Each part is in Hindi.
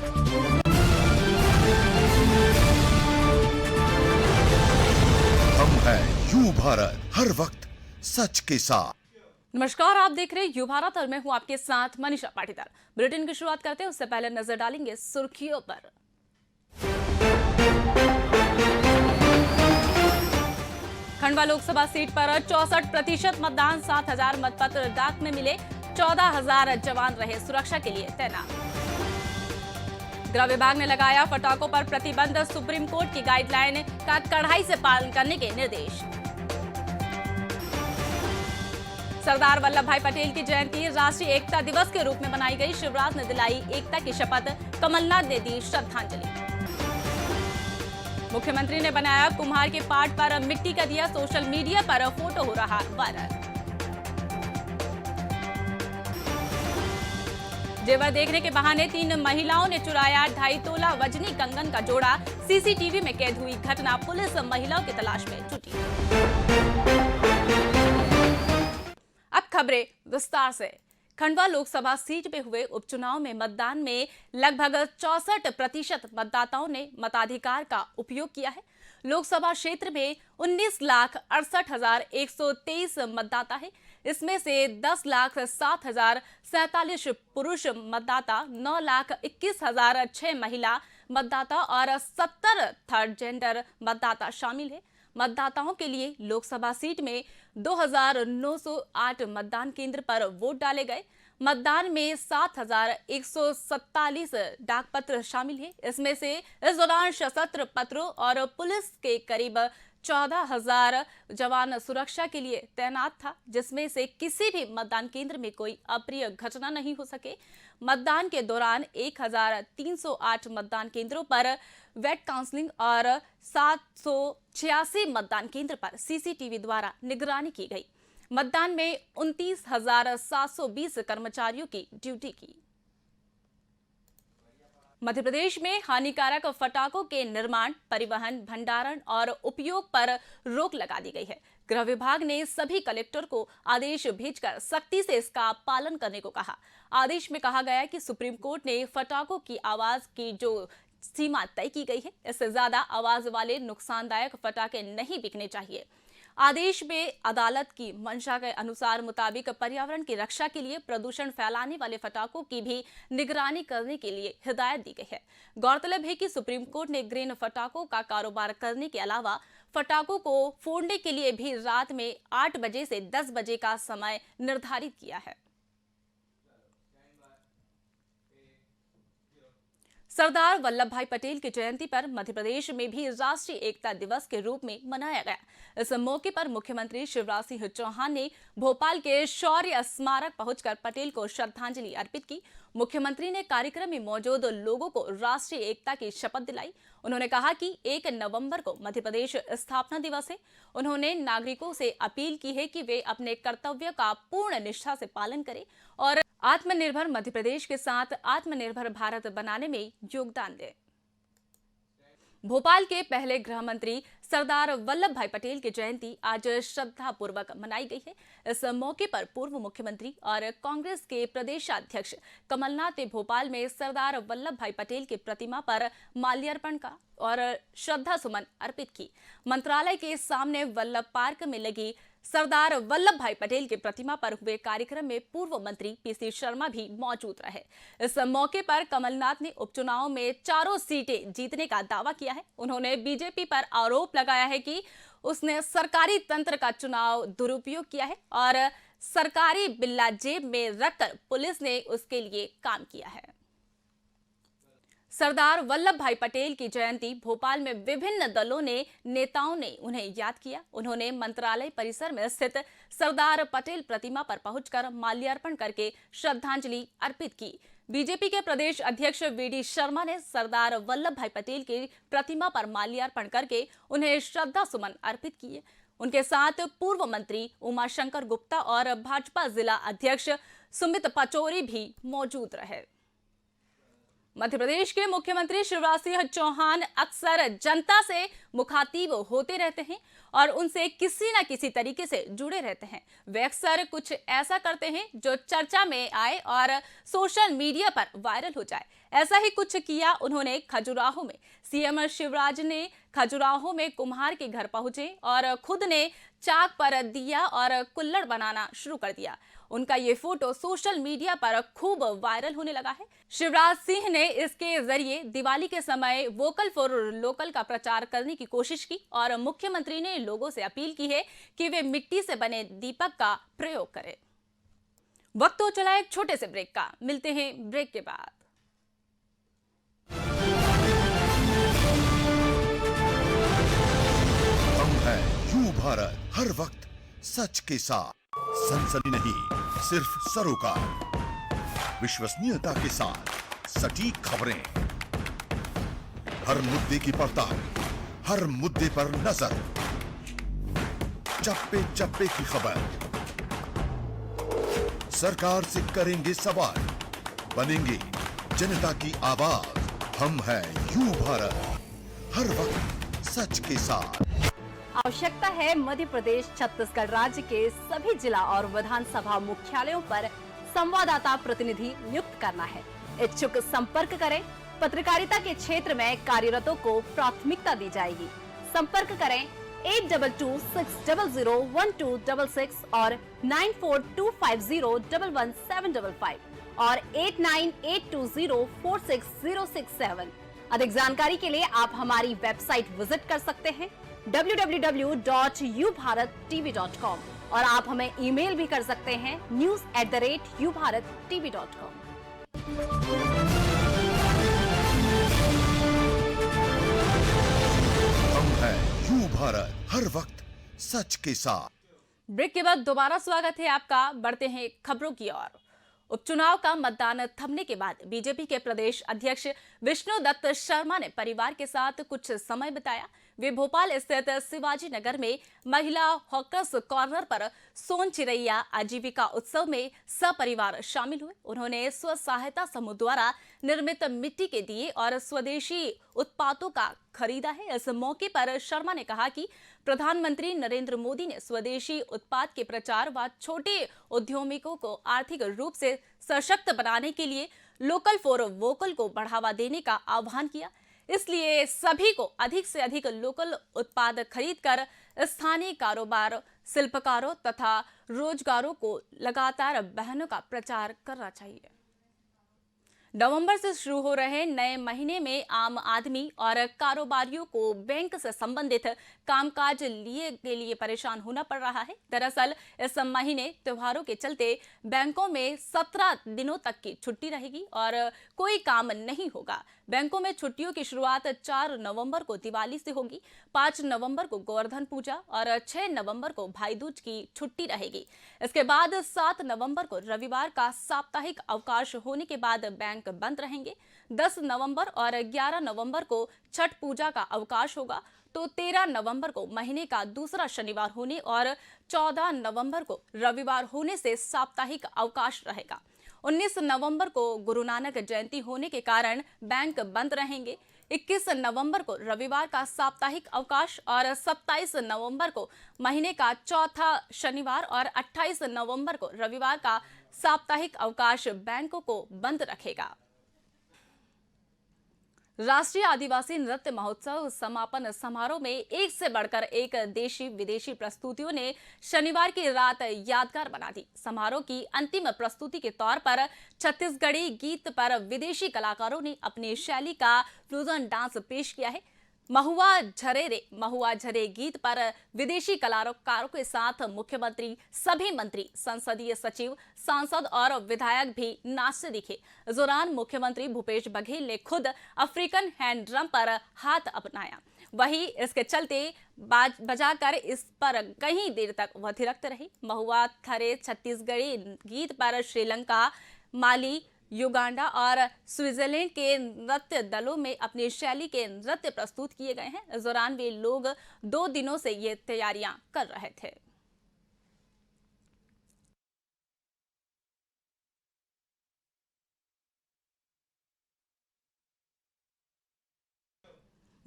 हम हैं यू भारत, हर वक्त सच के साथ। नमस्कार, आप देख रहे हैं यू भारत और मैं हूं आपके साथ मनीषा पाटीदार। बुलेटिन की शुरुआत करते हैं उससे पहले नजर डालेंगे सुर्खियों पर। खंडवा लोकसभा सीट पर 64% मतदान, 7,000 मतपत्र डाक में मिले, 14,000 जवान रहे सुरक्षा के लिए तैनात। गृह विभाग ने लगाया पटाखों पर प्रतिबंध, सुप्रीम कोर्ट की गाइडलाइन का कड़ाई से पालन करने के निर्देश। सरदार वल्लभ भाई पटेल की जयंती राष्ट्रीय एकता दिवस के रूप में मनाई गई, शिवराज ने दिलाई एकता की शपथ, कमलनाथ ने दी श्रद्धांजलि। मुख्यमंत्री ने बनाया कुम्हार के पाठ पर मिट्टी का दिया, सोशल मीडिया पर फोटो हो रहा वायरल। जेवर देखने के बहाने 3 महिलाओं ने चुराया 2.5 तोला वजनी कंगन का जोड़ा, सीसीटीवी में कैद हुई घटना, पुलिस महिलाओं की तलाश में जुटी। अब खबरें विस्तार से। खंडवा लोकसभा सीट पे हुए उपचुनाव में मतदान में लगभग 64% मतदाताओं ने मताधिकार का उपयोग किया है। लोकसभा क्षेत्र में 19,68,123 मतदाता है। इसमें से 10,07,047 पुरुष मतदाता, 9,21,006 महिला मतदाता और 70 थर्ड जेंडर मतदाता शामिल है। मतदाताओं के लिए लोकसभा सीट में 2,908 मतदान केंद्र पर वोट डाले गए। मतदान में 7,147 डाक पत्र शामिल है। इसमें से इस दौरान सशस्त्र पत्रों और पुलिस के करीब 14,000 जवान सुरक्षा के लिए तैनात था, जिसमें से किसी भी मतदान केंद्र में कोई अप्रिय घटना नहीं हो सके। मतदान के दौरान 1,308 मतदान केंद्रों पर वेट काउंसलिंग और 786 मतदान केंद्र पर सीसीटीवी द्वारा निगरानी की गई। मतदान में 29,720 कर्मचारियों की ड्यूटी की। मध्य प्रदेश में हानिकारक पटाखों के निर्माण, परिवहन, भंडारण और उपयोग पर रोक लगा दी गई है। गृह विभाग ने सभी कलेक्टर को आदेश भेजकर सख्ती से इसका पालन करने को कहा। आदेश में कहा गया है कि सुप्रीम कोर्ट ने पटाखों की आवाज की जो सीमा तय की गई है, इससे ज्यादा आवाज वाले नुकसानदायक पटाखे नहीं बिकने चाहिए। आदेश में अदालत की मंशा के अनुसार मुताबिक पर्यावरण की रक्षा के लिए प्रदूषण फैलाने वाले पटाखों की भी निगरानी करने के लिए हिदायत दी गई है। गौरतलब है कि सुप्रीम कोर्ट ने ग्रेन पटाखों का कारोबार करने के अलावा पटाखों को फोड़ने के लिए भी रात में 8 बजे से 10 बजे का समय निर्धारित किया है। सरदार वल्लभ भाई पटेल की जयंती पर मध्य प्रदेश में भी राष्ट्रीय एकता दिवस के रूप में मनाया गया। इस मौके पर मुख्यमंत्री शिवराज सिंह चौहान ने भोपाल के शौर्य स्मारक पहुंचकर पटेल को श्रद्धांजलि अर्पित की। मुख्यमंत्री ने कार्यक्रम में मौजूद लोगों को राष्ट्रीय एकता की शपथ दिलाई। उन्होंने कहा कि 1 नवंबर को मध्य प्रदेश स्थापना दिवस है। उन्होंने नागरिकों से अपील की है कि वे अपने कर्तव्य का पूर्ण निष्ठा से पालन करें और आत्मनिर्भर मध्य प्रदेश के साथ आत्मनिर्भर भारत बनाने में योगदान दें। भोपाल के पहले गृह मंत्री सरदार वल्लभ भाई पटेल की जयंती आज श्रद्धापूर्वक मनाई गई है। इस मौके पर पूर्व मुख्यमंत्री और कांग्रेस के प्रदेशाध्यक्ष कमलनाथ ने भोपाल में सरदार वल्लभ भाई पटेल की प्रतिमा पर माल्यार्पण का और श्रद्धा सुमन अर्पित की। मंत्रालय के सामने वल्लभ पार्क में लगी सरदार वल्लभ भाई पटेल की प्रतिमा पर हुए कार्यक्रम में पूर्व मंत्री पीसी शर्मा भी मौजूद रहे। इस मौके पर कमलनाथ ने उपचुनाव में 4 सीटें जीतने का दावा किया है। उन्होंने बीजेपी पर आरोप लगाया है कि उसने सरकारी तंत्र का चुनाव दुरुपयोग किया है और सरकारी बिल्ला जेब में रखकर पुलिस ने उसके लिए काम किया है। सरदार वल्लभ भाई पटेल की जयंती भोपाल में विभिन्न दलों ने नेताओं ने उन्हें याद किया। उन्होंने मंत्रालय परिसर में स्थित सरदार पटेल प्रतिमा पर पहुंचकर माल्यार्पण करके श्रद्धांजलि अर्पित की। बीजेपी के प्रदेश अध्यक्ष वीडी शर्मा ने सरदार वल्लभ भाई पटेल की प्रतिमा पर माल्यार्पण करके उन्हें श्रद्धा सुमन अर्पित किए। उनके साथ पूर्व मंत्री उमाशंकर गुप्ता और भाजपा जिला अध्यक्ष सुमित पचौरी भी मौजूद रहे। मध्य प्रदेश के मुख्यमंत्री शिवराज सिंह चौहान अक्सर जनता से मुखातिब होते रहते हैं और उनसे किसी न किसी तरीके से जुड़े रहते हैं। वे अक्सर कुछ ऐसा करते हैं जो चर्चा में आए और सोशल मीडिया पर वायरल हो जाए। ऐसा ही कुछ किया उन्होंने खजुराहो में। सीएम शिवराज ने खजुराहो में कुम्हार के घर पहुंचे और खुद ने चाक पर दिया और कुल्हड़ बनाना शुरू कर दिया। उनका ये फोटो सोशल मीडिया पर खूब वायरल होने लगा है। शिवराज सिंह ने इसके जरिए दिवाली के समय वोकल फॉर लोकल का प्रचार करने की कोशिश की और मुख्यमंत्री ने लोगों से अपील की है कि वे मिट्टी से बने दीपक का प्रयोग करें। वक्त हो चला एक छोटे से ब्रेक का, मिलते हैं ब्रेक के बाद। हम हैं यू भारत, हर वक्त सच के साथ। सनसनी नहीं, सिर्फ सरोकार। विश्वसनीयता के साथ सटीक खबरें, हर मुद्दे की पड़ताल, हर मुद्दे पर नजर, चप्पे चप्पे की खबर। सरकार से करेंगे सवाल, बनेंगे जनता की आवाज। हम हैं यू भारत, हर वक्त सच के साथ। आवश्यकता है मध्य प्रदेश छत्तीसगढ़ राज्य के सभी जिला और विधानसभा मुख्यालयों पर संवाददाता प्रतिनिधि नियुक्त करना है। इच्छुक संपर्क करें। पत्रकारिता के क्षेत्र में कार्यरतों को प्राथमिकता दी जाएगी। संपर्क करें 8226001266 और 9425011755 और 8982046067। अधिक जानकारी के लिए आप हमारी वेबसाइट विजिट कर सकते हैं www.ubharattv.com और आप हमें ईमेल भी कर सकते हैं news@ubharattv.com। हम हैं यू भारत, हर वक्त सच के साथ। ब्रेक के बाद दोबारा स्वागत है आपका। बढ़ते हैं खबरों की ओर। उपचुनाव का मतदान थमने के बाद बीजेपी के प्रदेश अध्यक्ष विष्णुदत्त शर्मा ने परिवार के साथ कुछ समय बिताया। वे भोपाल स्थित शिवाजी नगर में महिला हॉकर्स कॉर्नर पर सोन चिरैया आजीविका उत्सव में सपरिवार शामिल हुए। उन्होंने स्व सहायता समूह द्वारा निर्मित मिट्टी के दिए और स्वदेशी उत्पादों का खरीदा है। इस मौके पर शर्मा ने कहा कि प्रधानमंत्री नरेंद्र मोदी ने स्वदेशी उत्पाद के प्रचार व छोटे उद्यमियों को आर्थिक रूप से सशक्त बनाने के लिए लोकल फॉर वोकल को बढ़ावा देने का आह्वान किया। इसलिए सभी को अधिक से अधिक लोकल उत्पाद खरीदकर स्थानीय कारोबार, शिल्पकारों तथा रोजगारों को लगातार बहनों का प्रचार करना चाहिए। नवंबर से शुरू हो रहे नए महीने में आम आदमी और कारोबारियों को बैंक से संबंधित कामकाज के लिए परेशान होना पड़ रहा है। दरअसल इस महीने त्योहारों के चलते बैंकों में 17 दिनों तक की छुट्टी रहेगी और कोई काम नहीं होगा। बैंकों में छुट्टियों की शुरुआत 4 नवंबर को दिवाली से होगी, 5 नवंबर को गोवर्धन पूजा और 6 नवंबर को भाई दूज की छुट्टी रहेगी। इसके बाद 7 नवंबर को रविवार का साप्ताहिक अवकाश होने के बाद बैंक बंद रहेंगे। 10 नवंबर और 11 नवंबर को छठ पूजा का अवकाश होगा, तो 13 नवंबर को महीने का दूसरा शनिवार होने और 14 नवंबर को रविवार होने से साप्ताहिक अवकाश रहेगा। 19 नवंबर को गुरु नानक जयंती होने के कारण बैंक बंद रहेंगे। 21 नवंबर को रविवार का साप्ताहिक अवकाश और 27 नवंबर को महीने का चौथा शनिवार और 28 नवंबर को रविवार का साप्ताहिक अवकाश बैंकों को बंद रखेगा। राष्ट्रीय आदिवासी नृत्य महोत्सव समापन समारोह में एक से बढ़कर एक देशी विदेशी प्रस्तुतियों ने शनिवार की रात यादगार बना दी। समारोह की अंतिम प्रस्तुति के तौर पर छत्तीसगढ़ी गीत पर विदेशी कलाकारों ने अपनी शैली का फ्यूजन डांस पेश किया है। महुआ झरे रे महुआ झरे गीत पर विदेशी कलाकारों के साथ मुख्यमंत्री, सभी मंत्री, संसदीय सचिव, सांसद और विधायक भी नाचते दिखे। इस दौरान मुख्यमंत्री भूपेश बघेल ने खुद अफ्रीकन हैंड ड्रम पर हाथ अपनाया। वहीं इसके चलते बजाकर इस पर कई देर तक वह थिरकते रहे। महुआ झरे छत्तीसगढ़ी गीत पर श्रीलंका, माली, युगांडा और स्विट्जरलैंड के नृत्य दलों में अपनी शैली के नृत्य प्रस्तुत किए गए हैं। इस दौरान वे लोग 2 दिनों से ये तैयारियां कर रहे थे।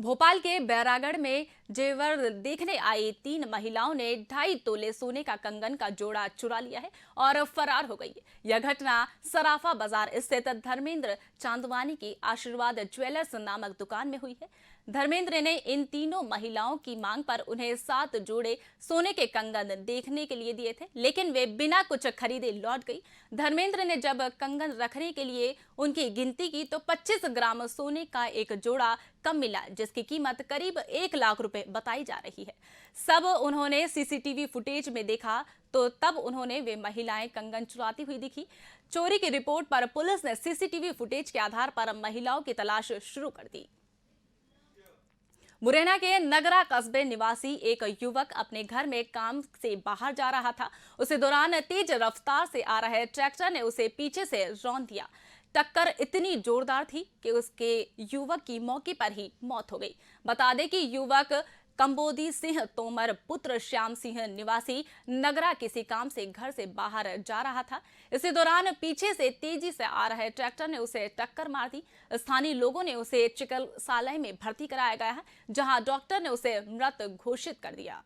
भोपाल के बैरागढ़ में जेवर देखने आई 3 महिलाओं ने 2.5 तोले सोने का कंगन का जोड़ा चुरा लिया है और फरार हो गई है। यह घटना सराफा बाजार स्थित धर्मेंद्र चांदवानी की आशीर्वाद ज्वेलर्स नामक दुकान में हुई है। धर्मेंद्र ने इन तीनों महिलाओं की मांग पर उन्हें 7 जोड़े सोने के कंगन देखने के लिए दिए थे, लेकिन वे बिना कुछ खरीदे लौट गई। धर्मेंद्र ने जब कंगन रखने के लिए उनकी गिनती की तो 25 ग्राम सोने का एक जोड़ा कम मिला, जिसकी कीमत करीब 1 लाख रुपए बताई जा रही है। सब उन्होंने सीसीटीवी फुटेज में देखा तो तब उन्होंने वे महिलाएं कंगन चुराती हुई दिखी। चोरी की रिपोर्ट पर पुलिस ने सीसीटीवी फुटेज के आधार पर महिलाओं की तलाश शुरू कर दी। मुरैना के नगरा कस्बे निवासी एक युवक अपने घर में काम से बाहर जा रहा था। उसी दौरान तेज रफ्तार से आ रहे ट्रैक्टर ने उसे पीछे से रौंद दिया। टक्कर इतनी जोरदार थी कि उसके युवक की मौके पर ही मौत हो गई। बता दें कि युवक कंबोदी सिंह तोमर पुत्र श्याम सिंह निवासी नगरा किसी काम से घर से बाहर जा रहा था। इसी दौरान पीछे से तेजी से आ रहे ट्रैक्टर ने उसे टक्कर मार दी। स्थानीय लोगों ने उसे चिकित्सालय में भर्ती कराया गया है, जहां डॉक्टर ने उसे मृत घोषित कर दिया।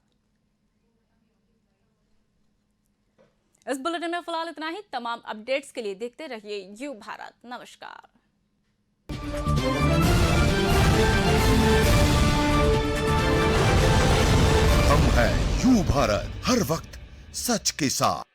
इस बुलेटिन में फिलहाल इतना ही। तमाम अपडेट्स के लिए देखते रहिए यू भारत। नमस्कार। हम हैं यू भारत, हर वक्त सच के साथ।